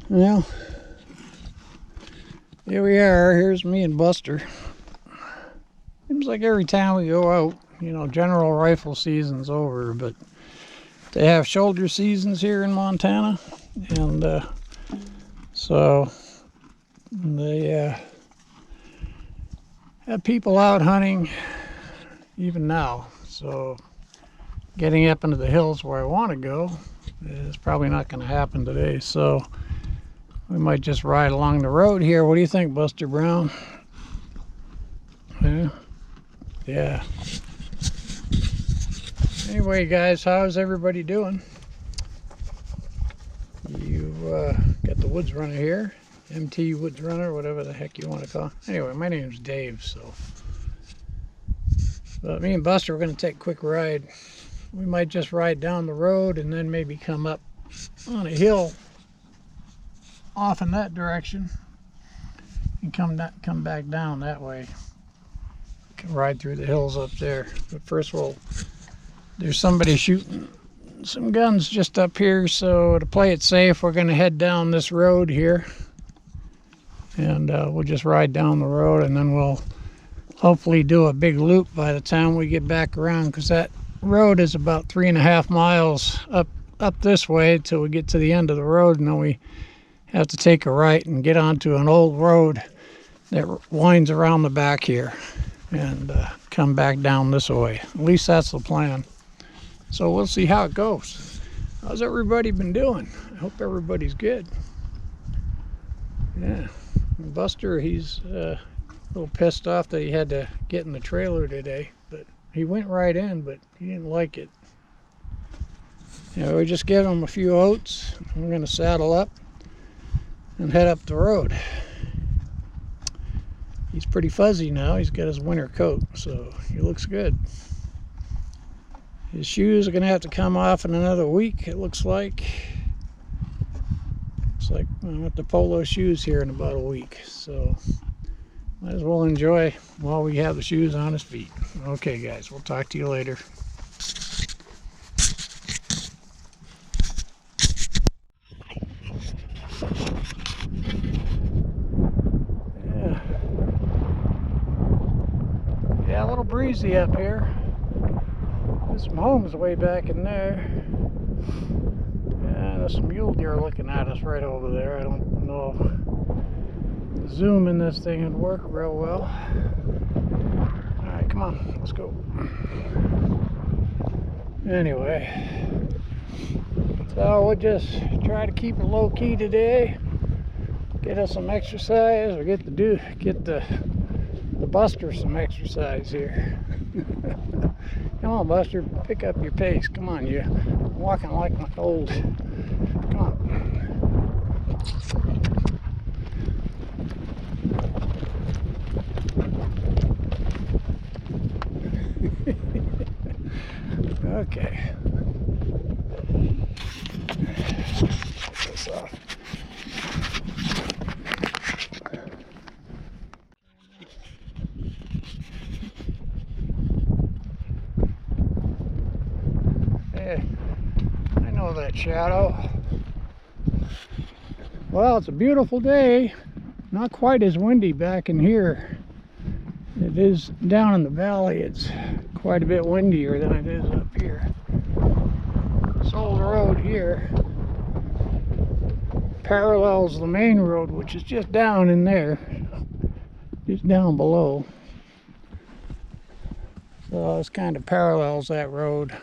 Well, here we are. Here's me and Buster. Seems like every time we go out, general rifle season's over, but they have shoulder seasons here in Montana, and so they have people out hunting even now. So getting up into the hills where I want to go is probably not going to happen today. So we might just ride along the road here. What do you think, Buster Brown? Yeah. Anyway, guys, how's everybody doing? You got the Woods Runner here, MT Woods Runner, whatever the heck you want to call it. Anyway, my name's Dave, so. But me and Buster are going to take a quick ride. We might just ride down the road and then maybe come up on a hill off in that direction and come back down that way. Can ride through the hills up there. But first there's somebody shooting some guns just up here, so to play it safe, we're going to head down this road here, and we'll just ride down the road, and then we'll hopefully do a big loop by the time we get back around, because that road is about 3.5 miles up this way till we get to the end of the road, and then we have to take a right and get onto an old road that winds around the back here and come back down this way. At least that's the plan. So we'll see how it goes. How's everybody been doing? I hope everybody's good. Yeah. Buster, he's a little pissed off that he had to get in the trailer today, but he went right in, but he didn't like it. We just gave him a few oats. We're going to saddle up and head up the road. He's pretty fuzzy now. He's got his winter coat, so he looks good. His shoes are going to have to come off in another week, it looks like. Looks like I'm at the polo shoes here in about a week, so might as well enjoy while we have the shoes on his feet. Okay, guys, we'll talk to you later. Yeah, a little breezy up here. There's some homes way back in there. Yeah, there's some mule deer looking at us right over there. I don't know if the zoom in this thing would work real well. Alright, come on, let's go. Anyway, so we'll just try to keep it low key today. Get us some exercise, or get the Buster some exercise here. Come on, Buster, pick up your pace. Come on, you're walking like an old. Come on. Okay. Take this off. I know that shadow. Well, it's a beautiful day. Not quite as windy back in here. It is down in the valley. It's quite a bit windier than it is up here. This old road here parallels the main road, which is just down in there, just down below. So this kind of parallels that road.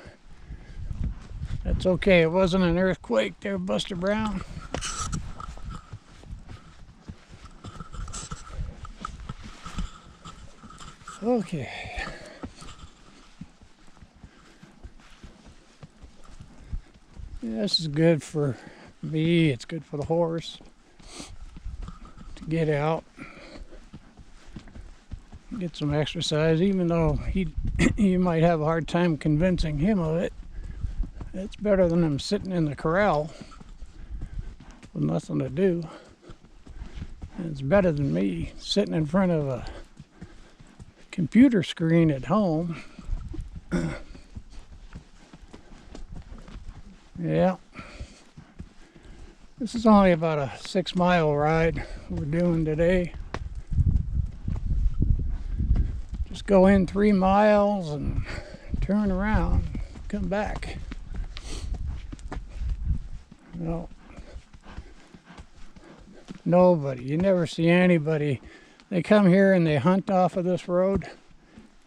That's okay, it wasn't an earthquake there, Buster Brown. Okay. Yeah, this is good for me, it's good for the horse to get out, get some exercise, even though you might have a hard time convincing him of it. It's better than him sitting in the corral with nothing to do. And it's better than me sitting in front of a computer screen at home. Yeah. This is only about a 6-mile ride we're doing today. Just go in 3 miles and turn around, come back. No, nobody. You never see anybody. They come here and they hunt off of this road,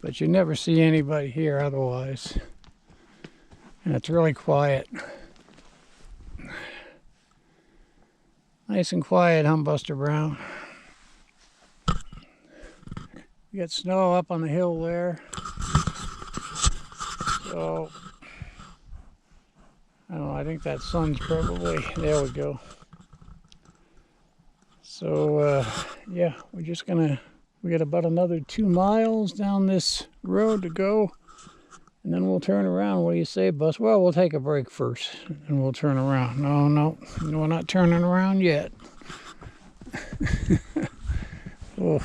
but you never see anybody here otherwise. And it's really quiet. Nice and quiet, huh, Buster Brown? You got snow up on the hill there. So, I don't know, I think that sun's probably, there we go. So, yeah, we got about another 2 miles down this road to go. And then we'll turn around. What do you say, Bus? Well, we'll take a break first, and we'll turn around. No, we're not turning around yet. Oh.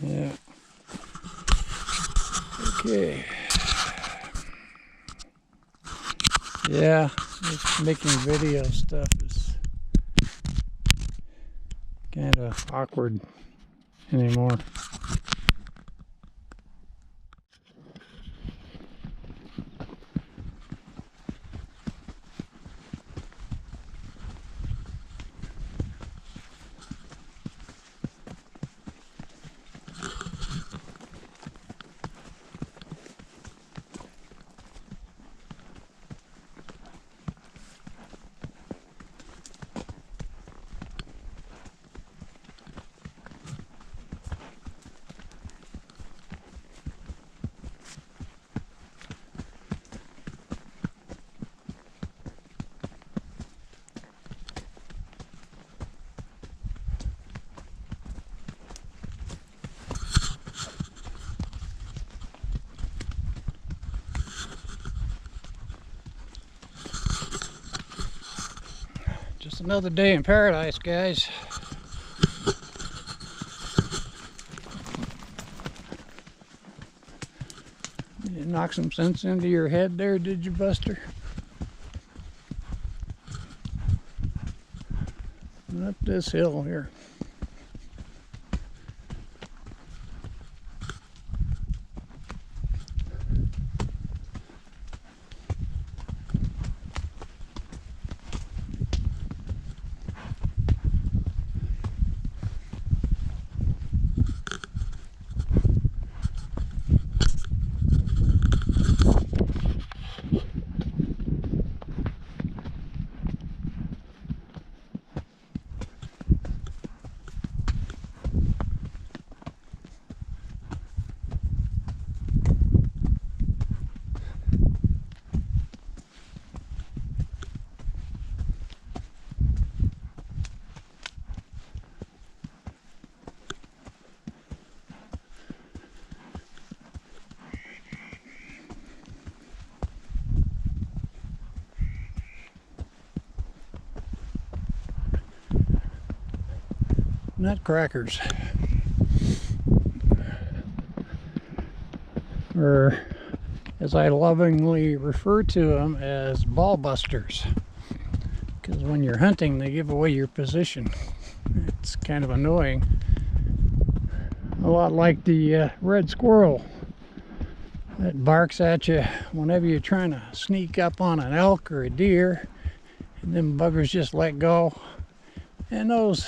Yeah. Okay. Yeah, making video stuff is kind of awkward anymore. Just another day in paradise, guys. You knock some sense into your head there, did you, Buster? Up this hill here. Nutcrackers, or as I lovingly refer to them as ball busters, because when you're hunting they give away your position. It's kind of annoying, a lot like the red squirrel that barks at you whenever you're trying to sneak up on an elk or a deer, and them buggers just let go. And those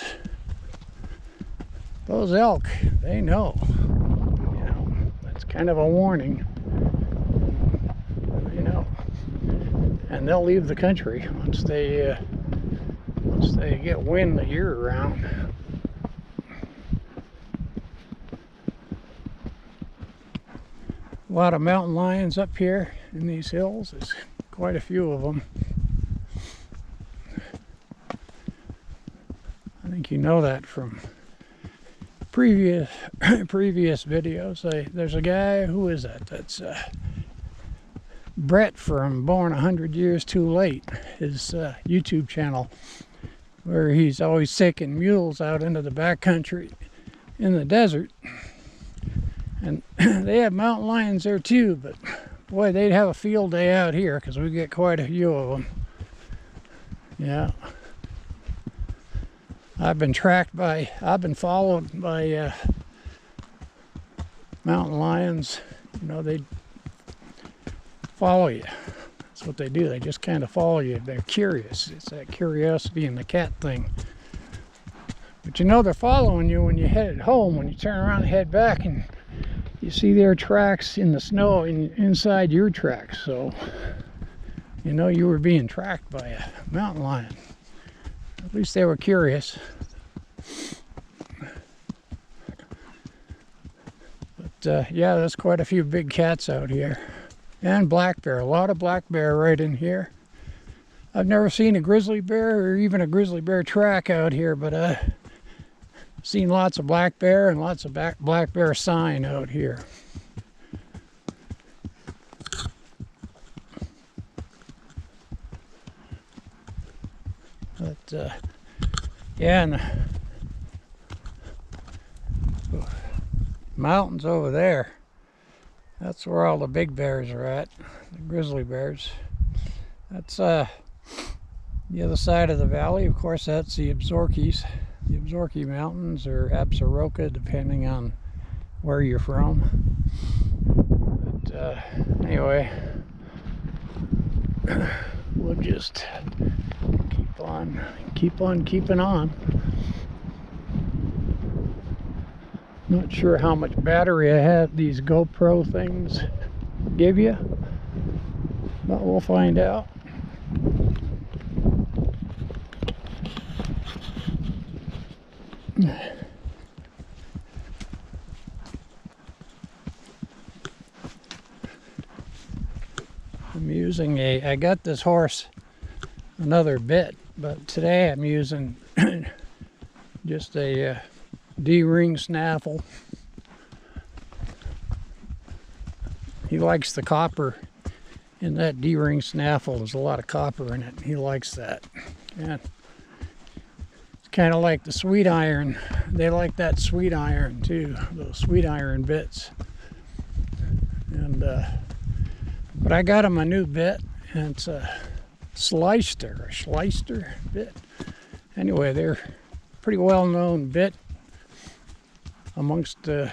elk, they know. You know, that's kind of a warning. They know, and they'll leave the country once they get wind that you're around. A lot of mountain lions up here in these hills. There's quite a few of them. I think you know that from previous videos. There's a guy, who is that? That's Brett from Born 100 Years Too Late, his YouTube channel, where he's always taking mules out into the backcountry in the desert. And they have mountain lions there too, but boy, they'd have a field day out here because we get quite a few of them. Yeah. I've been followed by mountain lions. You know, they follow you. That's what they do. They just kind of follow you. They're curious. It's that curiosity and the cat thing. But you know they're following you when you head home, when you turn around and head back and you see their tracks in the snow inside your tracks. So you know you were being tracked by a mountain lion. At least they were curious. But yeah, there's quite a few big cats out here. And black bear, a lot of black bear right in here. I've never seen a grizzly bear or even a grizzly bear track out here, but I've seen lots of black bear and lots of black bear sign out here. But yeah, and the mountains over there, that's where all the big bears are at, the grizzly bears. That's the other side of the valley. Of course, that's the Absarokas, the Absaroka Mountains, or Absaroka, depending on where you're from. But anyway, we'll just keep on keeping on. Not sure how much battery I have these GoPro things give you, but we'll find out. I'm using I got this horse another bit, but today I'm using just a D-ring snaffle. He likes the copper in that D-ring snaffle. There's a lot of copper in it. He likes that. Yeah. It's kind of like the sweet iron. They like that sweet iron too, those sweet iron bits. And but I got him a new bit, and it's a Schleister bit. Anyway, they're pretty well-known bit amongst the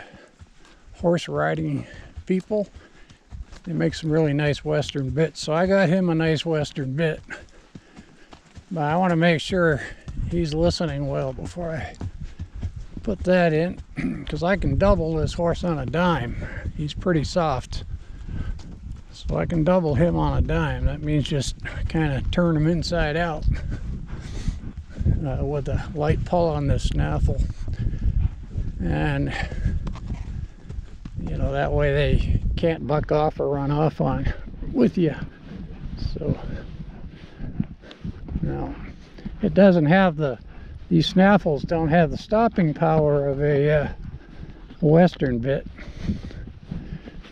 horse riding people. They make some really nice Western bits, so I got him a nice Western bit. But I want to make sure he's listening well before I put that in, because I can double this horse on a dime. He's pretty soft, so I can double him on a dime. That means just kind of turn him inside out with a light pull on this snaffle. And you know, that way they can't buck off or run off on with you. So now it doesn't have these snaffles don't have the stopping power of a Western bit,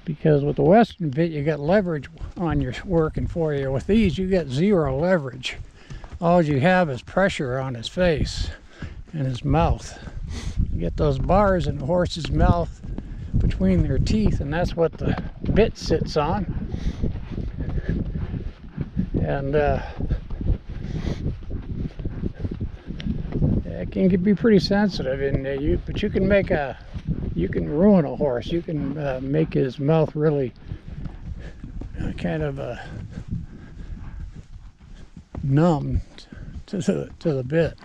because with the Western bit you got leverage on your working for you. With these you get zero leverage. All you have is pressure on his face and his mouth. You get those bars in the horse's mouth between their teeth, and that's what the bit sits on. And it can be pretty sensitive, and but you can ruin a horse. You can make his mouth really kind of numb to the bit.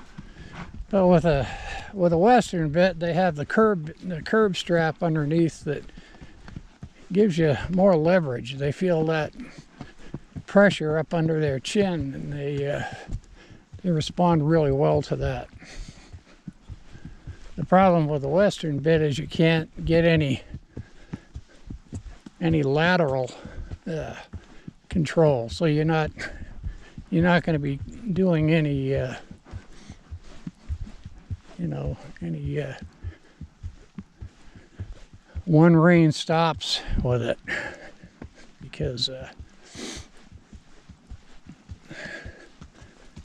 But with a Western bit, they have the curb strap underneath that gives you more leverage. They feel that pressure up under their chin, and they respond really well to that. The problem with the Western bit is you can't get any lateral control, so you're not going to be doing any any one rein stops with it, because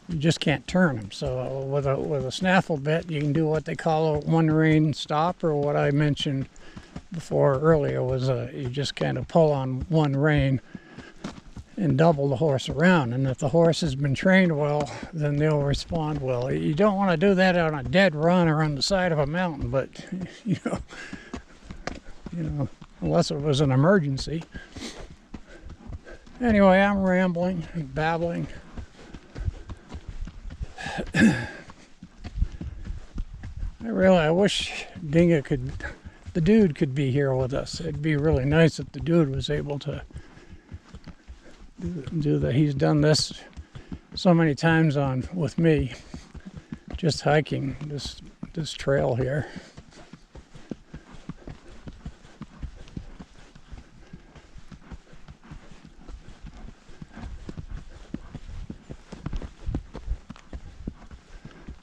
you just can't turn them. So with a snaffle bit, you can do what they call a one rein stop, or what I mentioned before earlier was you just kind of pull on one rein, and double the horse around. And if the horse has been trained well, then they'll respond well. You don't want to do that on a dead run or on the side of a mountain, but you know, unless it was an emergency. Anyway, I'm rambling and babbling. I wish the dude could be here with us. It'd be really nice if the dude was able to do that. He's done this so many times with me, just hiking this trail here.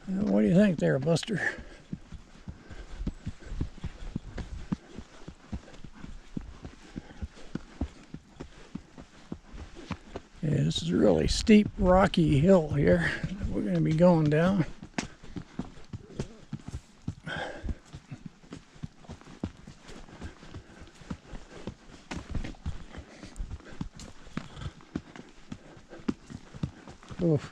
What do you think there, Buster? Yeah, this is a really steep, rocky hill here that we're going to be going down. Oof.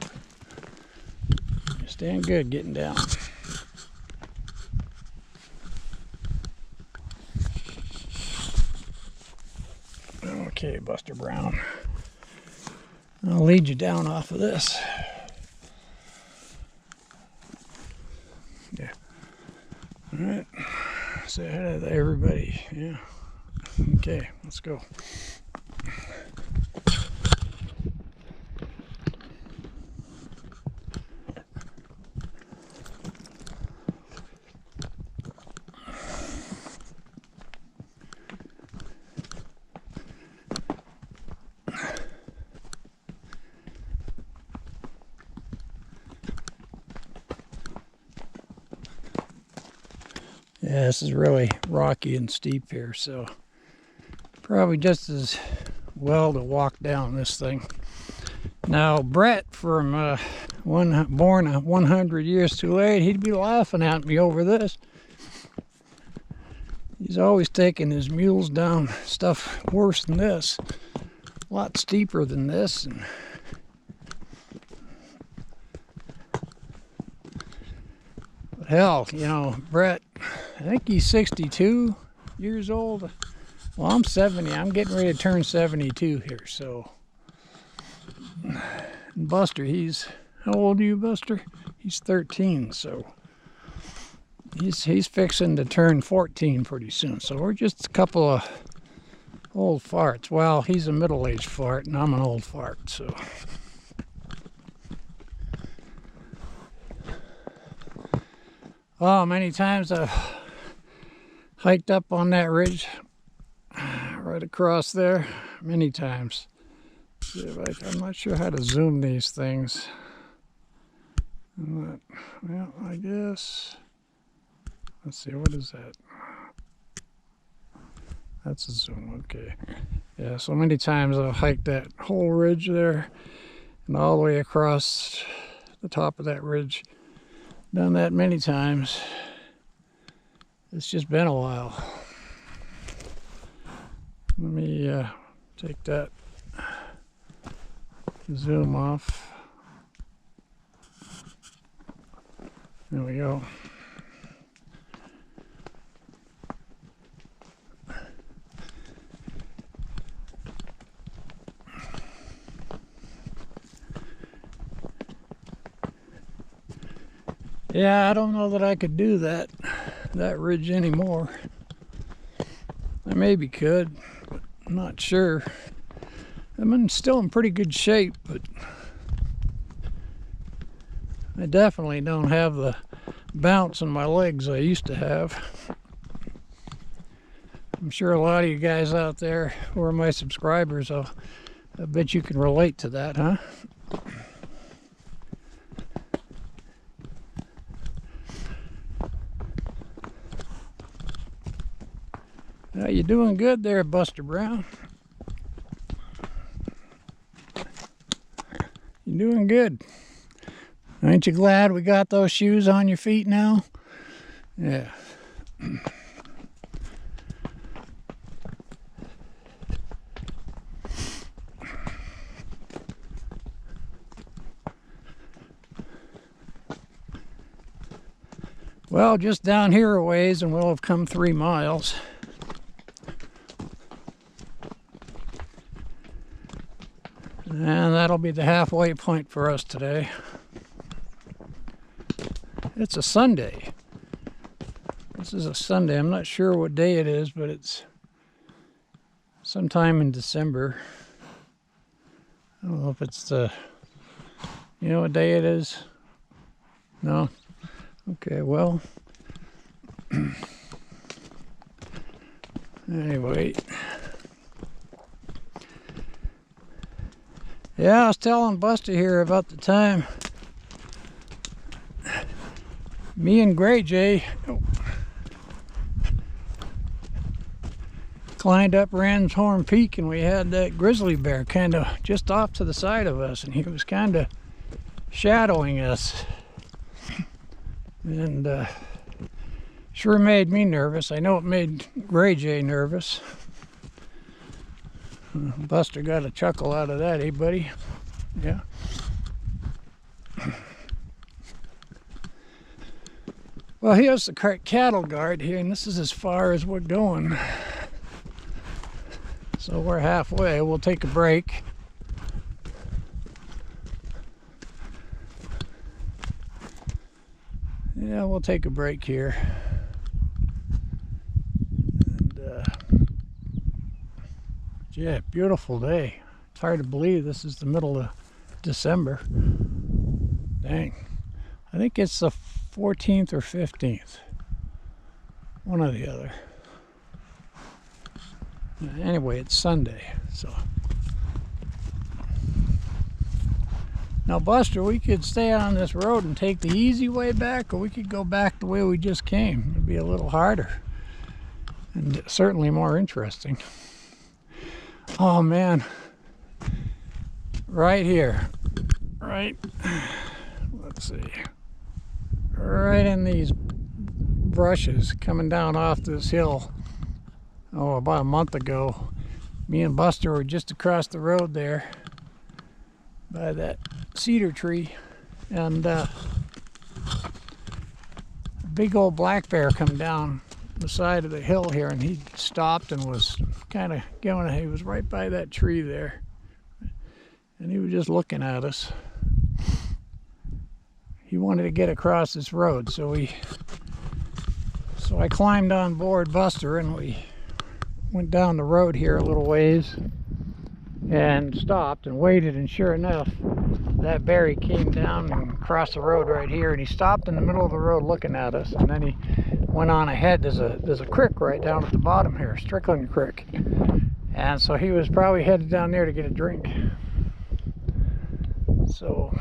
Staying good getting down. Okay, Buster Brown. I'll lead you down off of this. Yeah. All right. Say hi to everybody. Yeah. Okay, let's go. Yeah, this is really rocky and steep here, so probably just as well to walk down this thing. Now, Brett from born 100 years too late, he'd be laughing at me over this. He's always taking his mules down stuff worse than this, a lot steeper than this. And hell, you know, Brett, I think he's 62 years old. Well, I'm 70. I'm getting ready to turn 72 here, so. And Buster, how old are you, Buster? He's 13, so he's fixing to turn 14 pretty soon. So we're just a couple of old farts. Well, he's a middle-aged fart, and I'm an old fart, so. Oh, many times I've hiked up on that ridge right across there. Many times. I'm not sure how to zoom these things. Well, I guess. Let's see, what is that? That's a zoom, okay. Yeah, so many times I've hiked that whole ridge there and all the way across the top of that ridge. Done that many times. It's just been a while. Let me take that zoom off. There we go. Yeah, I don't know that I could do that ridge anymore. I maybe could, but I'm not sure. I'm still in pretty good shape, but I definitely don't have the bounce in my legs I used to have. I'm sure a lot of you guys out there who are my subscribers, I bet you can relate to that, huh? You doing good there, Buster Brown? You're doing good. Ain't you glad we got those shoes on your feet now? Yeah. Well, just down here a ways and we'll have come 3 miles. And that'll be the halfway point for us today. It's a Sunday. This is a Sunday. I'm not sure what day it is, but it's sometime in December. I don't know if it's the... You know what day it is? No? Okay, well... Anyway... Yeah, I was telling Buster here about the time me and Gray Jay climbed up Ramshorn Peak, and we had that grizzly bear kind of just off to the side of us, and he was kind of shadowing us, and sure made me nervous. I know it made Gray Jay nervous. Buster got a chuckle out of that, eh, buddy? Yeah. Well, here's the cattle guard here, and this is as far as we're going. So we're halfway. We'll take a break. Yeah, we'll take a break here. Yeah, beautiful day. It's hard to believe this is the middle of December. Dang. I think it's the 14th or 15th. One or the other. Anyway, it's Sunday, so. Now, Buster, we could stay on this road and take the easy way back, or we could go back the way we just came. It'd be a little harder and certainly more interesting. Oh man, right here, right, let's see, right in these brushes coming down off this hill, oh, about a month ago, me and Buster were just across the road there by that cedar tree, and a big old black bear come down the side of the hill here, and he stopped and was kind of going, he was right by that tree there, and he was just looking at us. He wanted to get across this road, so I climbed on board Buster, and we went down the road here a little ways and stopped and waited, and sure enough, that bear, he came down and crossed the road right here, and he stopped in the middle of the road looking at us, and then he went on ahead. There's a creek right down at the bottom here, Strickland Creek, and so he was probably headed down there to get a drink. So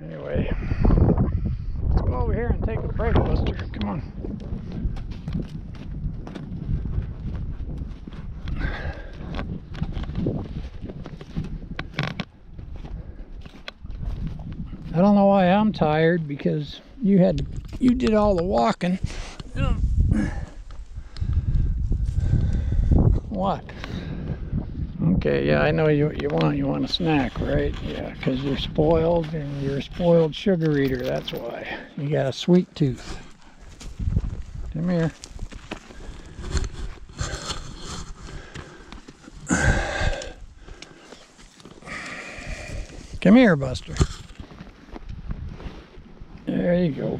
anyway, let's go over here and take a break, Buster. Come on. I don't know why I'm tired, because you did all the walking. What? Okay, yeah, I know what you want. You want a snack, right? Yeah, because you're spoiled, and you're a spoiled sugar eater. That's why. You got a sweet tooth. Come here. Come here, Buster. There you go.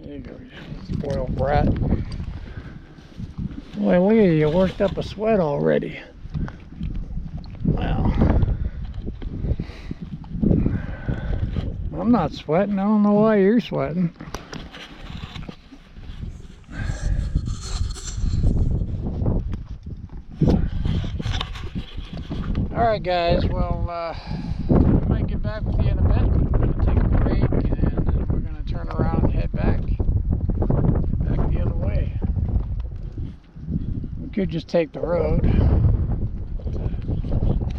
There you go, you spoiled brat. Boy, look at you, worked up a sweat already. Well, I'm not sweating. I don't know why you're sweating. Alright guys, well, I might get back with you in a bit. We're going to take a break, and then we're going to turn around and head back the other way. We could just take the road.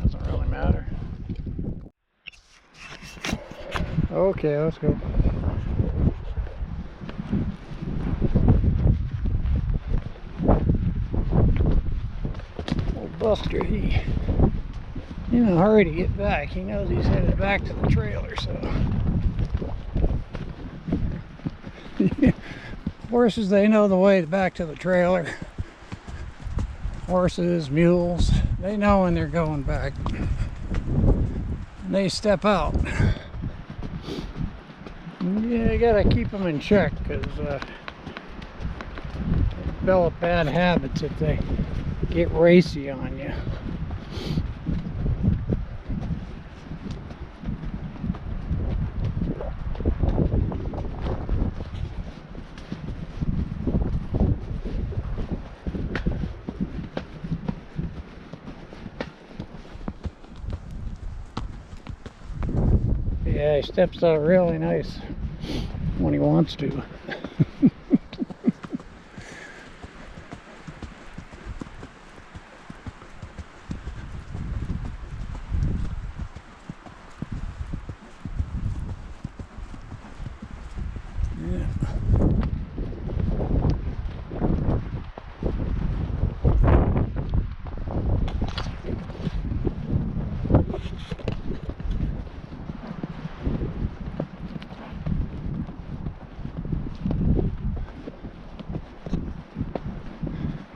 Doesn't really matter. Okay, let's go. Old Buster, he's in a hurry to get back. He knows he's headed back to the trailer, so Horses, they know the way back to the trailer. Horses, mules, they know when they're going back. And they step out. Yeah, you gotta keep them in check, because they develop bad habits if they get racy on you. Yeah, he steps out really nice when he wants to. Yeah.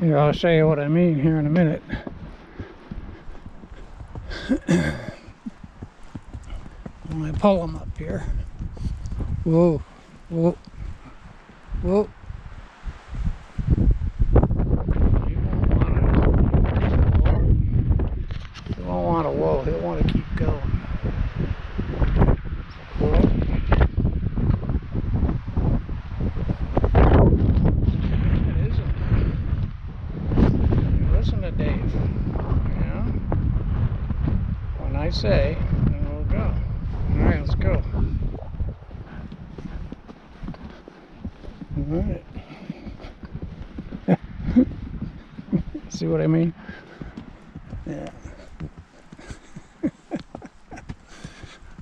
Here, I'll show you what I mean here in a minute. When I pull them up here. Whoa, whoa, whoa. He won't want to whoa, he'll want to keep going. Whoa. It isn't. Listen to Dave. Yeah. When I say, then we'll go. Alright, let's go. Alright. See what I mean? Yeah.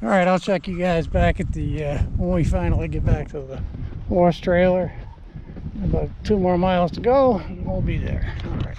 Alright, I'll check you guys back at the when we finally get back to the horse trailer. About 2 more miles to go, and we'll be there. Alright.